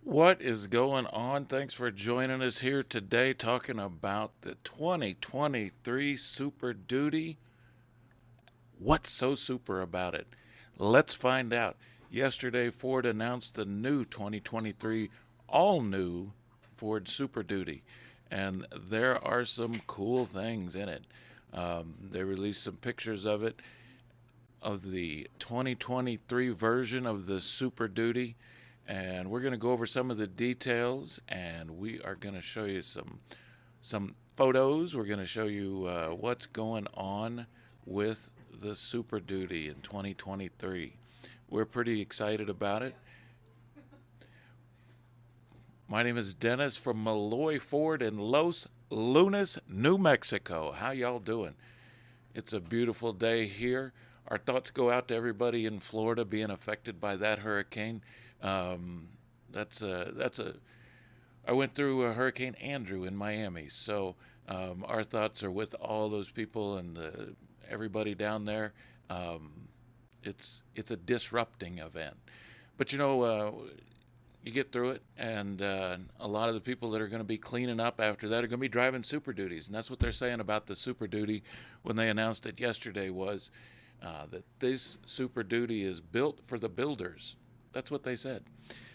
What is going on? Thanks for joining us here today talking about the 2023 Super Duty. What's so super about it? Let's find out. Yesterday, Ford announced the new 2023 all new Ford Super Duty, and there are some cool things in it. They released some pictures of it, of the 2023 version of the Super Duty, and we're going to go over some of the details, and we are going to show you some photos. We're going to show you what's going on with the Super Duty in 2023. We're pretty excited about it. My name is Dennis from Melloy Ford in Los Lunas, New Mexico. How y'all doing? It's a beautiful day here. Our thoughts go out to everybody in Florida being affected by that hurricane. Um, that's a. I went through a Hurricane Andrew in Miami, so our thoughts are with all those people and everybody down there. Um, it's a disrupting event, but you get through it, and a lot of the people that are going to be cleaning up after that are going to be driving Super Duties, and that's what they're saying about the Super Duty when they announced it yesterday was that this Super Duty is built for the builders. That's what they said.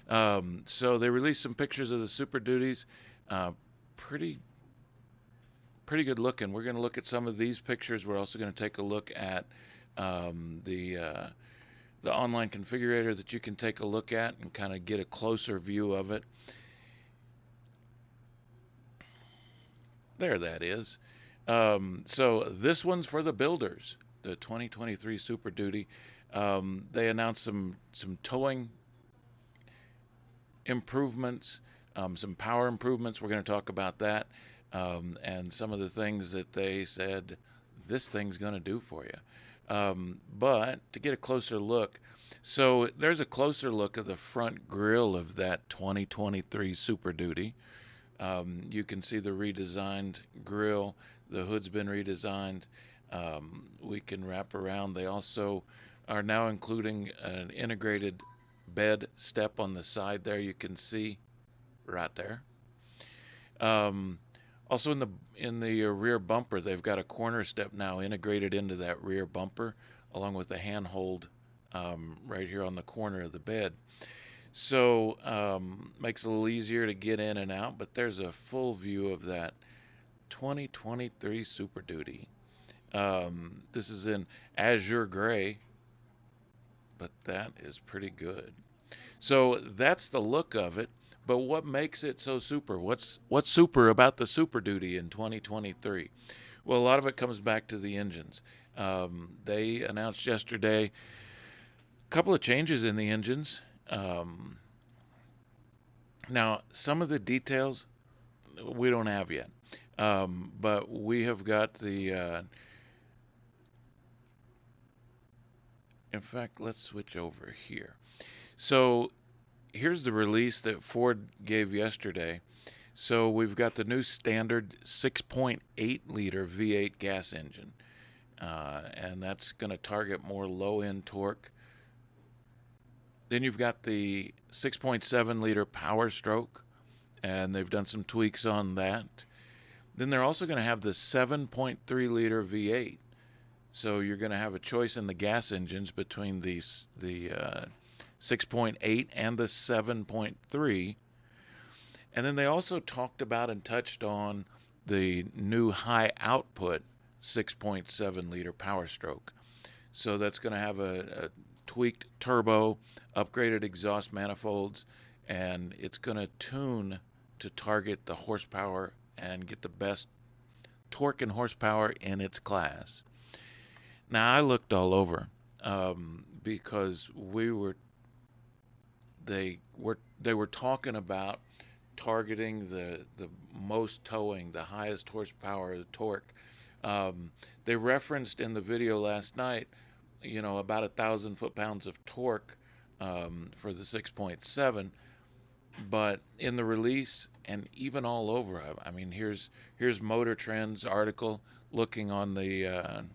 So they released some pictures of the Super Duties. Uh, pretty pretty good looking. We're going to look at some of these pictures. We're also going to take a look at the online configurator that you can take a look at and kind of get a closer view of it. There that is. So this one's for the builders, the 2023 Super Duty. They announced some towing improvements, some power improvements. We're going to talk about that, and some of the things that they said this thing's going to do for you. But to get a closer look, so there's a closer look of the front grille of that 2023 Super Duty. You can see the redesigned grille. The hood's been redesigned. We can wrap around. They also are now including an integrated bed step on the side there. You can see right there. Um, Also in the rear bumper, they've got a corner step now integrated into that rear bumper, along with the handhold right here on the corner of the bed. So makes it a little easier to get in and out. But there's a full view of that 2023 Super Duty. This is in azure gray, but that is pretty good. So that's the look of it. But what makes it so super? What's super about the Super Duty in 2023? Well, a lot of it comes back to the engines. They announced yesterday a couple of changes in the engines. Now, some of the details we don't have yet, but we have got the. In fact, let's switch over here. So here's the release that Ford gave yesterday. So we've got the new standard 6.8 liter V8 gas engine, and that's going to target more low end torque. Then you've got the 6.7 liter Power Stroke, and they've done some tweaks on that. Then they're also going to have the 7.3 liter V8. So you're going to have a choice in the gas engines between the 6.8 and the 7.3. And then they also talked about and touched on the new high output 6.7 liter Power Stroke. So that's going to have a tweaked turbo, upgraded exhaust manifolds, and it's going to tune to target the horsepower and get the best torque and horsepower in its class. Now I looked all over because they were talking about targeting the most towing, the highest horsepower, the torque. They referenced in the video last night, about 1,000 foot-pounds of torque for the 6.7. But in the release and even all over, I mean, here's Motor Trend's article looking on the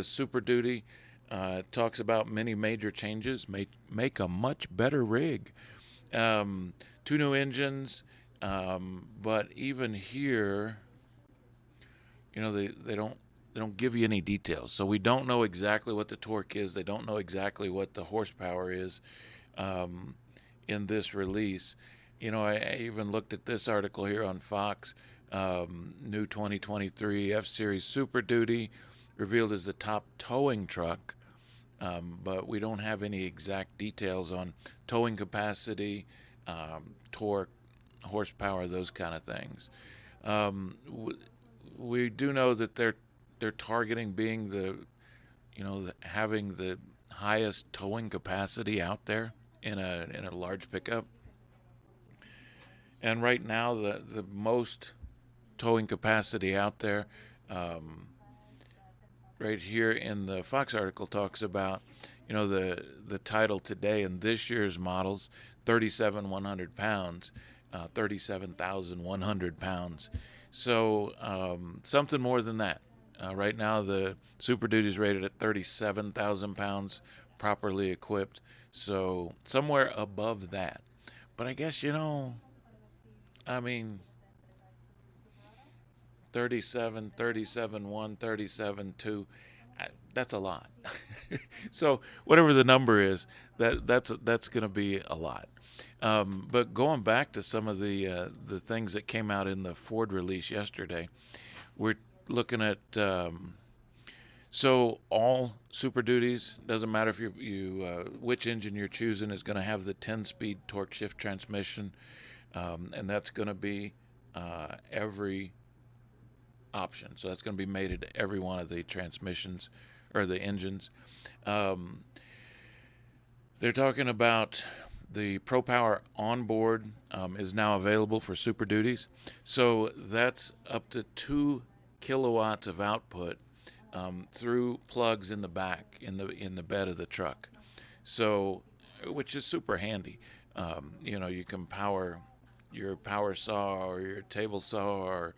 Super Duty. It talks about many major changes, make a much better rig. Um, Two new engines, but even here, they don't give you any details, so we don't know exactly what the torque is. They don't know exactly what the horsepower is um, in this release. I even looked at this article here on Fox. New 2023 F Series Super Duty revealed as the top towing truck, but we don't have any exact details on towing capacity, torque, horsepower, those kind of things. We do know that they're targeting being having the highest towing capacity out there in a large pickup. And right now, the most towing capacity out there, um, right here in the Fox article, talks about the title today in this year's models, 37,100 pounds, 37,100 pounds. So something more than that. Right now, the Super Duty is rated at 37,000 pounds, properly equipped. So somewhere above that. But I guess, I mean, 37, 37, 1, 37, 2. That's a lot. So whatever the number is, that's going to be a lot. But going back to some of the things that came out in the Ford release yesterday, we're looking at so all Super Duties, doesn't matter if which engine you're choosing, is going to have the 10-speed torque shift transmission, and that's going to be every option. So that's going to be mated to every one of the transmissions or the engines. Um, they're talking about the Pro Power onboard is now available for Super Duties. So that's up to 2 kilowatts of output through plugs in the back in the bed of the truck. So, which is super handy. You can power your power saw or your table saw or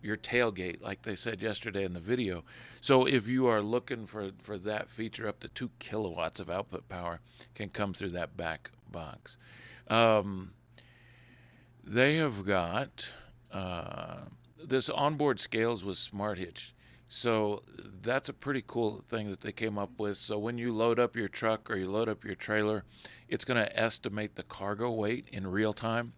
your tailgate, like they said yesterday in the video. So if you are looking for that feature, up to 2 kilowatts of output power can come through that back box. Um, they have got this onboard scales with Smart Hitch. So that's a pretty cool thing that they came up with. So when you load up your truck or you load up your trailer, it's going to estimate the cargo weight in real time,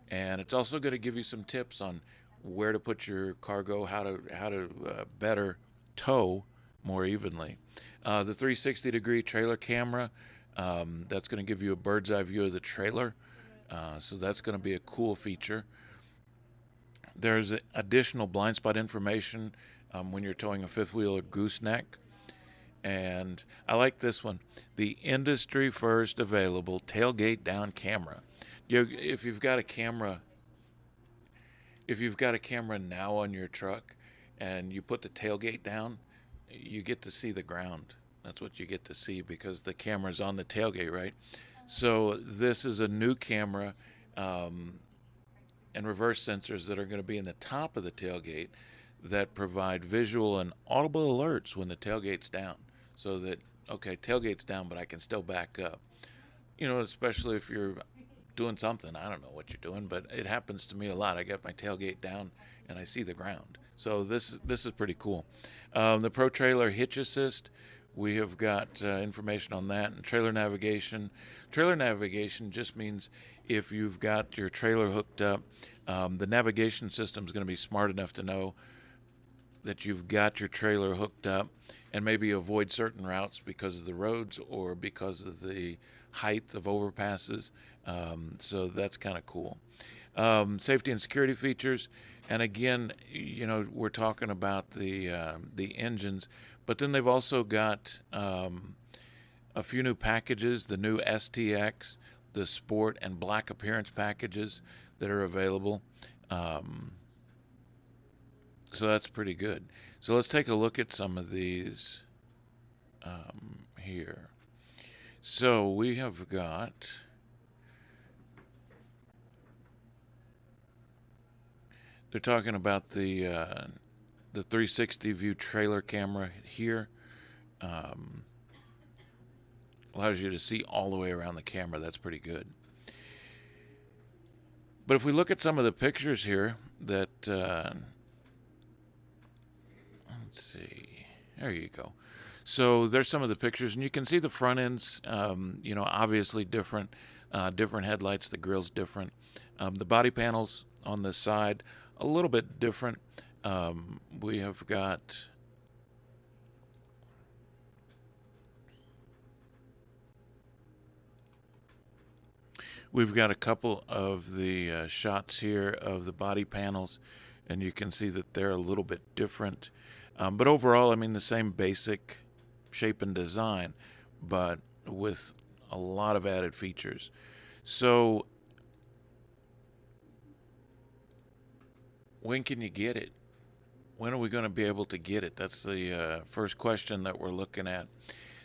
and it's also going to give you some tips on where to put your cargo, how to better tow more evenly. The 360-degree trailer camera, that's going to give you a bird's eye view of the trailer. So that's going to be a cool feature. There's additional blind spot information when you're towing a fifth wheel or gooseneck. And I like this one, the industry first available tailgate down camera. If you've got a camera now on your truck and you put the tailgate down, you get to see the ground. That's what you get to see because the camera's on the tailgate, right? So this is a new camera and reverse sensors that are going to be in the top of the tailgate that provide visual and audible alerts when the tailgate's down. So that, okay, tailgate's down, but I can still back up. Especially if you're doing something. I don't know what you're doing, but it happens to me a lot. I got my tailgate down and I see the ground. So this is pretty cool. The Pro Trailer Hitch Assist, we have got information on that. And trailer navigation. Trailer navigation just means if you've got your trailer hooked up, the navigation system is going to be smart enough to know that you've got your trailer hooked up and maybe avoid certain routes because of the roads or because of the height of overpasses. So that's kind of cool. Safety and security features, and again, we're talking about the engines, but then they've also got a few new packages: the new STX, the Sport and Black appearance packages that are available. So that's pretty good. So let's take a look at some of these here. So we have got they're talking about the 360 view trailer camera here. allows you to see all the way around the camera. That's pretty good. But if we look at some of the pictures here that, let's see, there you go. So there's some of the pictures, and you can see the front ends, obviously different, different headlights, the grill's different. The body panels on the side, a little bit different. We have got We've got a couple of the shots here of the body panels, and you can see that they're a little bit different. But overall, I mean, the same basic shape and design, but with a lot of added features. So, when can you get it? When are we going to be able to get it? That's the first question that we're looking at.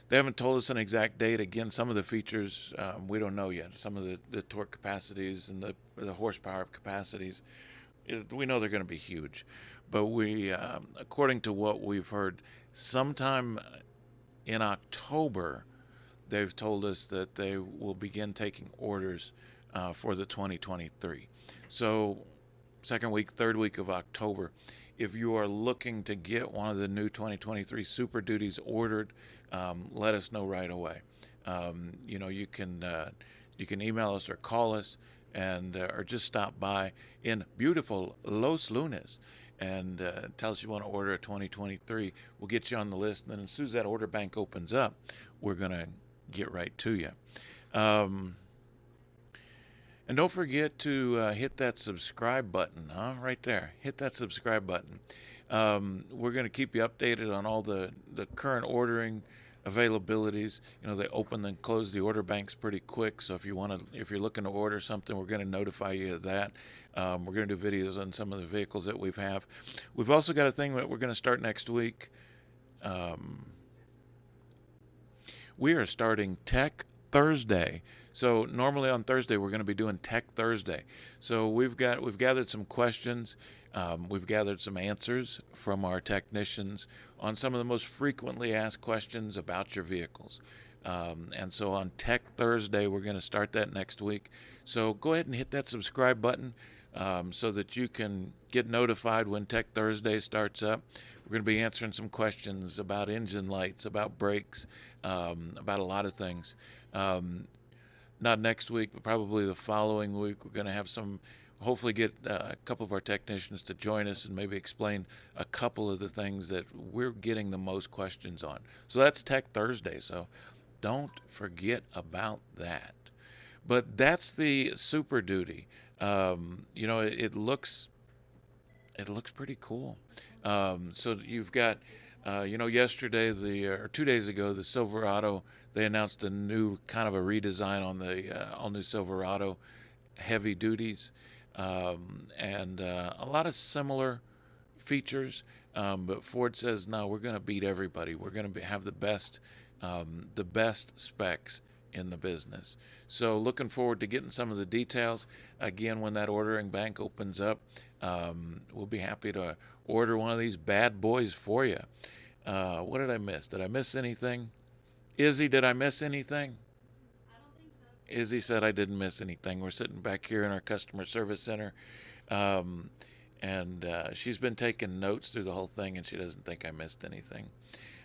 They haven't told us an exact date. Again, some of the features we don't know yet. Some of the torque capacities and the horsepower capacities, we know they're going to be huge. But we, according to what we've heard, sometime in October, they've told us that they will begin taking orders for the 2023. So, second week, third week of October. If you are looking to get one of the new 2023 Super Duties ordered, let us know right away. You can email us or call us, and or just stop by in beautiful Los Lunas and tell us you want to order a 2023. We'll get you on the list, and then as soon as that order bank opens up, we're going to get right to you. And don't forget to hit that subscribe button, right there. Hit that subscribe button. We're going to keep you updated on all the current ordering availabilities. They open and close the order banks pretty quick. So if you're looking to order something, we're going to notify you of that. We're going to do videos on some of the vehicles that we have. We've also got a thing that we're going to start next week. We are starting Tech Thursday. So normally on Thursday we're going to be doing Tech Thursday. So we've gathered some questions, we've gathered some answers from our technicians on some of the most frequently asked questions about your vehicles. And so on Tech Thursday we're going to start that next week. So go ahead and hit that subscribe button so that you can get notified when Tech Thursday starts up. We're going to be answering some questions about engine lights, about brakes, about a lot of things. Not next week, but probably the following week. We're going to have hopefully get a couple of our technicians to join us and maybe explain a couple of the things that we're getting the most questions on. So that's Tech Thursday, so don't forget about that. But that's the Super Duty. It looks pretty cool. So you've got, yesterday, or 2 days ago, the Silverado, they announced a new kind of a redesign on the all-new Silverado heavy duties, and a lot of similar features. But Ford says, no, we're going to beat everybody. We're going to have the best specs in the business. So looking forward to getting some of the details. Again, when that ordering bank opens up, we'll be happy to order one of these bad boys for you. What did I miss? Did I miss anything? Izzy, did I miss anything? I don't think so. Izzy said I didn't miss anything. We're sitting back here in our customer service center, and she's been taking notes through the whole thing, and she doesn't think I missed anything.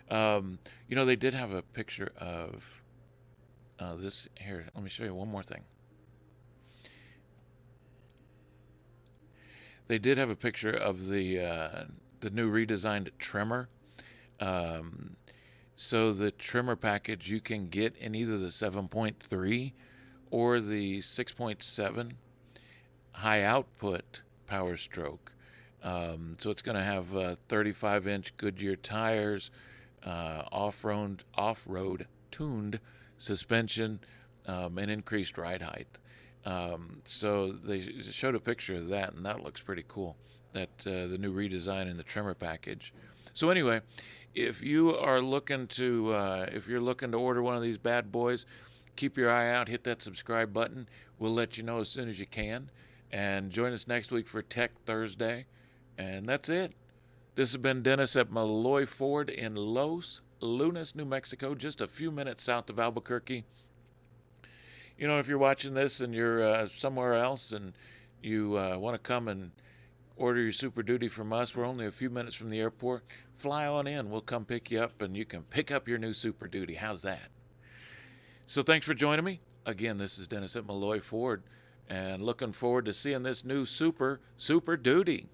They did have a picture of this here. Let me show you one more thing. They did have a picture of the new redesigned Tremor. So the Tremor package you can get in either the 7.3 or the 6.7 high output Power Stroke. So it's going to have 35-inch Goodyear tires, off-road tuned suspension, and increased ride height. So they showed a picture of that, and that looks pretty cool. That the new redesign in the Tremor package. So anyway, if you're looking to order one of these bad boys, keep your eye out. Hit that subscribe button. We'll let you know as soon as you can. And join us next week for Tech Thursday. And that's it. This has been Dennis at Melloy Ford in Los Lunas, New Mexico, just a few minutes south of Albuquerque. You know, if you're watching this and you're somewhere else and you want to come and order your Super Duty from us, we're only a few minutes from the airport. Fly on in. We'll come pick you up and you can pick up your new Super Duty. How's that? So thanks for joining me. Again, this is Dennis at Melloy Ford and looking forward to seeing this new Super Duty.